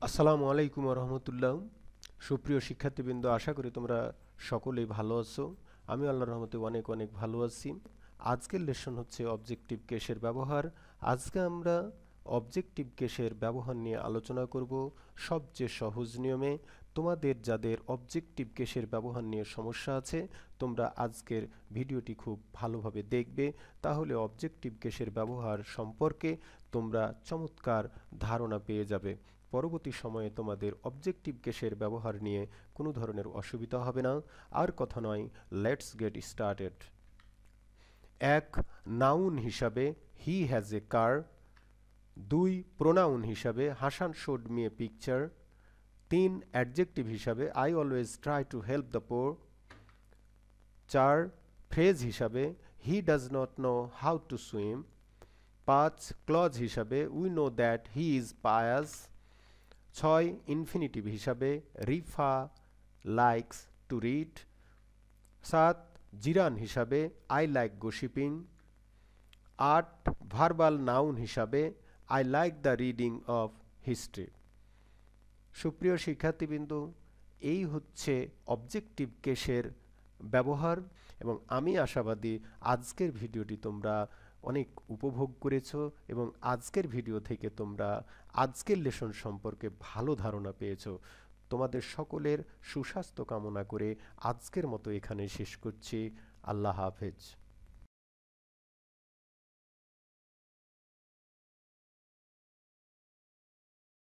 আসসালামু আলাইকুম রহমতুল্লাহ। সুপ্রিয় শিক্ষার্থীবৃন্দ, আশা করি তোমরা সকলেই ভালো আছো। আমি আল্লাহর রহমতে অনেক অনেক ভালো আছি। আজকের লেসন হচ্ছে অবজেক্টিভ কেসের ব্যবহার। আজকে আমরা অবজেক্টিভ কেসের ব্যবহার নিয়ে আলোচনা করব সবচেয়ে সহজ নিয়মে। তোমাদের যাদের অবজেক্টিভ কেসের ব্যবহার নিয়ে সমস্যা আছে, তোমরা আজকের ভিডিওটি খুব ভালোভাবে দেখবে, তাহলে অবজেক্টিভ কেসের ব্যবহার সম্পর্কে তোমরা চমৎকার ধারণা পেয়ে যাবে। পরবর্তী সময়ে তোমাদের অবজেক্টিভ কেসের ব্যবহার নিয়ে কোনো ধরনের অসুবিধা হবে না। আর কথা নয়, লেটস গেট স্টার্টেড। এক, নাউন হিসাবে হি হ্যাজ এ কার। দুই, প্রোনাউন হিসাবে Hasan showed me a picture. তিন, অ্যাডজেক্টিভ হিসাবে I always try to help the poor. চার, ফ্রেজ হিসাবে he does not know how to swim. পাঁচ, ক্লজ হিসাবে we know that he is pious. ছয়, infinitive হিসাবে রিফা লাইকস টু রিড। সাত, জিরান হিসাবে আই লাইক গসিপিং। আট, ভার্বাল নাউন হিসাবে I like the reading of history. সুপ্রিয় শিক্ষার্থীবৃন্দ, এই হচ্ছে অবজেক্টিভ কেসের ব্যবহার, এবং আমি আশাবাদী আজকের ভিডিওটি তোমরা অনেক উপভোগ করেছো এবং আজকের ভিডিও থেকে তোমরা আজকের লেসন সম্পর্কে ভালো ধারণা পেয়েছো। তোমাদের সকলের সুস্বাস্থ্য কামনা করে আজকের মতো এখানে শেষ করছি। আল্লাহ হাফেজ।